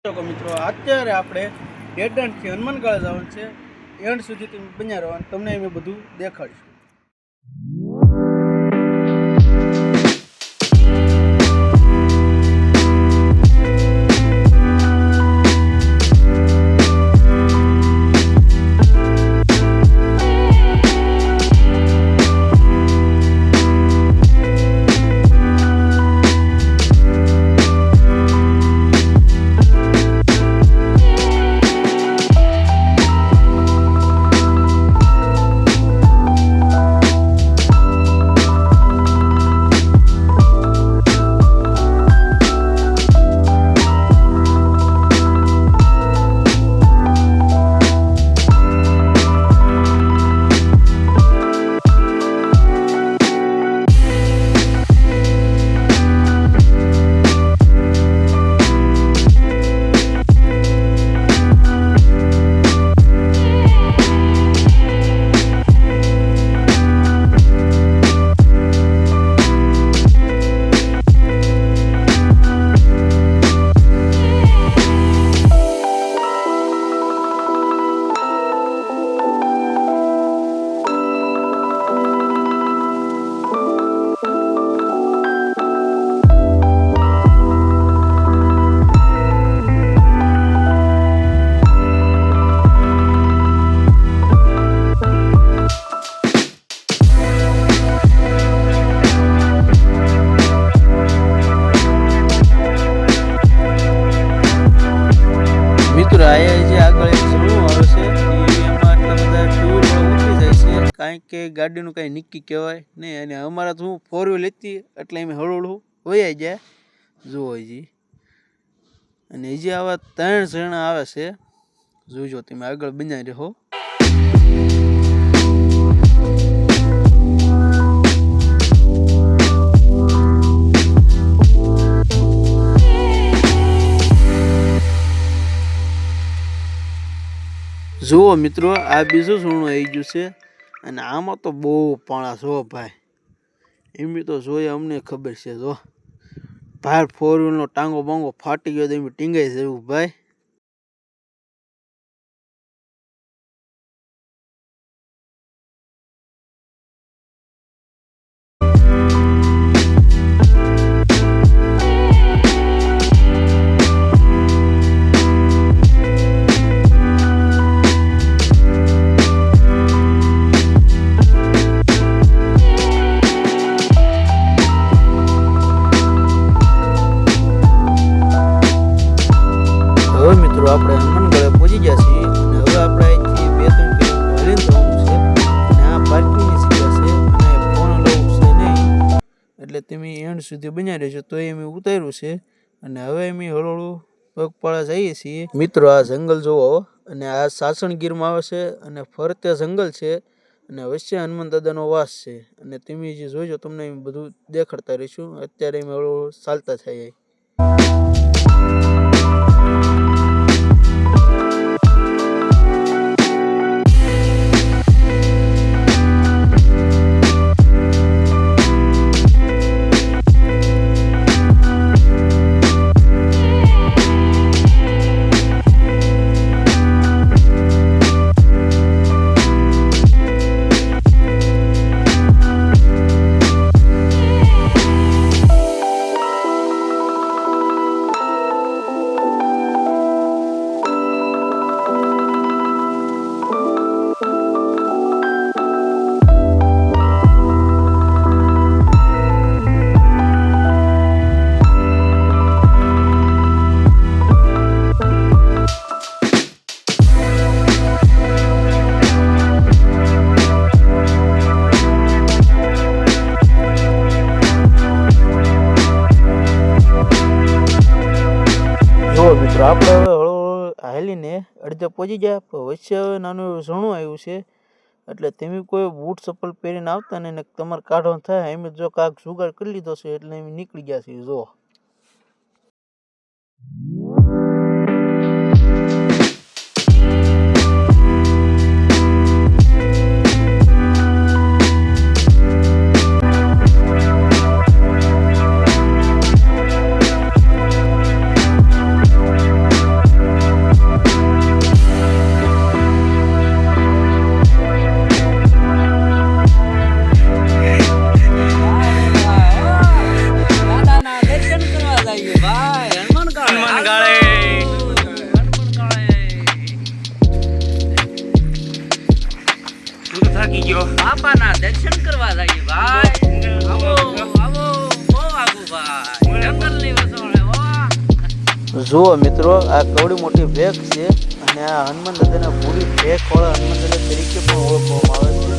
મિત્રો અત્યારે આપણે એડન્ટથી હનુમાનગાળા જવાનું છે. એન્ડ સુધી તમે બન્યા રહો અને તમને અમે બધું દેખાડીશું. મિત્રો આયા જે આગળ એક ઝરણું આવે છે એમાં આટલા બધા ટૂર ઉતરી જાય છે, કારણ કે ગાડીનું કાંઈ નક્કી કહેવાય નહીં. અને અમારા તો હું 4 વ્હીલ લેતી એટલે એમ હળવળું વયા જાય જુઓ હજી. અને હજી આવા 3 ઝરણા આવે છે, જોજો તમે આગળ બન્યા રહો. જુઓ મિત્રો, આ બીજું ઝરણું આવી ગયું છે અને આમાં તો બહુ પાણા છો ભાઈ. એમ તો જોઈએ અમને ખબર છે. જો બહાર 4 વ્હીલનો ટાંગો બાંગો ફાટી ગયો તો એમ ટીંગાઈ જવું ભાઈ. મિત્રો આપણે હનુમાનગઢે પહોંચી ગયા છીએ અને હવે આપણે અહીંથી 2-3 કિલોમીટર હલીને જવાનું છે. અને આ પાર્કિંગની જગ્યા છે અને ફોન અલાઉ છે નહીં, એટલે તમે એન્ડ સુધી બન્યા રહેજો. તો એ મેં ઉતાર્યું છે અને હવે અમે હળવળું પગપાળા જઈએ છીએ. મિત્રો આ જંગલ જોવો અને આ સાસણગીરમાં આવે છે અને ફરતે જંગલ છે અને વચ્ચે હનુમાન દાદાનો વાસ છે. અને તમે જે જોઈજો તમને બધું દેખાડતા રહીશું. અત્યારે અમે હળવળું ચાલતા થઈએ. મિત્રો આપણે હવે હળવળું હાલીને અડધે પહોંચી ગયા, પણ વચ્ચે હવે નાનું એવું ઝરણું આવ્યું છે. એટલે તમે કોઈ બૂટ ચપ્પલ પહેરીને આવતા ને તમારે કાઢવાનું થાય એમ જો કાંક જુગાડ કરી લીધો છે એટલે એમ નીકળી ગયા છે. જો ગયો. બાપાના દર્શન કરવા જઈએ ભાઈ. આવો આવો બહુ આગુ ભાઈ. જંગલની વસોળે હો. જુઓ મિત્રો, આ કવડી મોટી ભેખ છે અને આ હનુમાન દાદાના પૂરી ભેખ વાળા હનુમાન દાદા તરીકે પણ ઓળખવામાં આવે છે.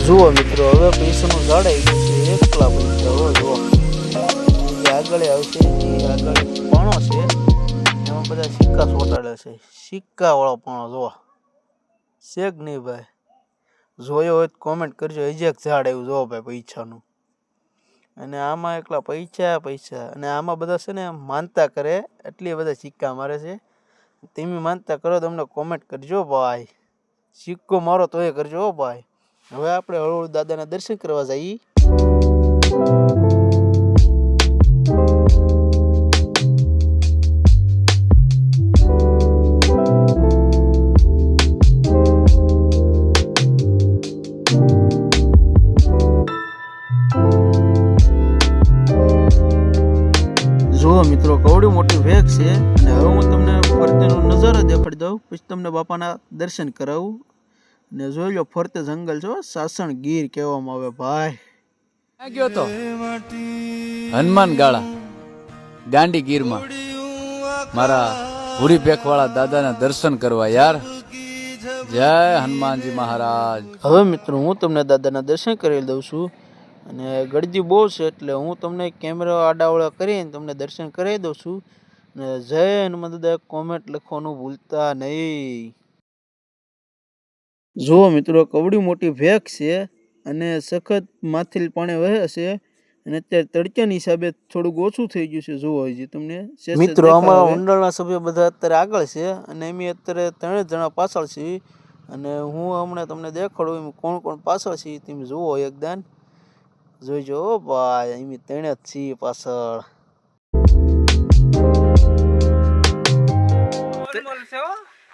જુઓ મિત્રો, હવે પૈસાનું ઝાડ આવી ગયું છે. એકલા પૈસા હો. જુઓ જે આગળ આવશે એ આગળ પાણો છે, એમાં બધા સિક્કા ચોંટાડ્યા છે. સિક્કા વાળો પાણો જુઓ છે કે નહીં ભાઈ? જોયો હોય તો કોમેન્ટ કરજો. હજી એક ઝાડ આવ્યું જુઓ ભાઈ પૈસાનું. અને આમાં એકલા પૈસા પૈસા. અને આમાં બધા છે ને માનતા કરે એટલી બધા સિક્કા મારે છે. તમે માનતા કરો તમને કોમેન્ટ કરજો ભાઈ. સિક્કો મારો તો એ કરજો હો ભાઈ. હવે આપણે હળવળ દાદાના દર્શન કરવા જઈએ. જુઓ મિત્રો, કવડી મોટી ભેખ છે અને હવે હું તમને ફરતેનો નજારો દેખાડી દઉં, પછી તમને બાપાના દર્શન કરાવું. ને જોઈ લો, ફરતે જંગલ છો, સાસણ ગીર કહેવામાં આવે ભાઈ. ક્યાં ગયો તો હનુમાન ગાળા ગાંડી ગીરમાં મારા ભૂરી પેખવાળા દાદાના દર્શન કરવા યાર. જય હનુમાનજી મહારાજ. હવે મિત્રો, હું તમને દાદાના દર્શન કરી દઉં છું. અને ગળદી બહુ છે એટલે હું તમને કેમેરા આડાવડા કરીને તમને દર્શન કરાવી દઉં છું. અને જય હનુમાન દાદા કોમેન્ટ લખવાનું ભૂલતા નહીં. જુઓ મિત્રો, કવડી મોટી ભેખ છે અને સખત માથેલ પાણી વહે છે. અને અત્યારે તડક્યાની હિસાબે થોડુંક ઓછું થઈ ગયું છે. જુઓ હજી તમને મિત્રો, અમારા મંડળના સભ્યો બધા અત્યારે આગળ છે અને એમ અત્યારે 3 જણા પાછળ છે. અને હું હમણાં તમને દેખાડું એમ કોણ કોણ પાછળ છે તમે જુઓ એકદાન જોઈજો ભાઈ. એમ 3 જ છીએ પાછળ.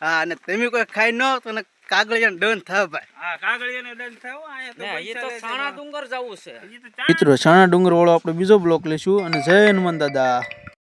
હા, અને તમે કોઈ ખાઈ ન તો કાગળિયાને ડન થાય ભાઈ. હા, કાગળિયાને દંડ થયો. અહીંયા એ તો સાણા ડુંગર જવું છે. મિત્રો, સાણા ડુંગર વાળો આપણે બીજો બ્લોક લઈશું. અને જય હનુમાન દાદા.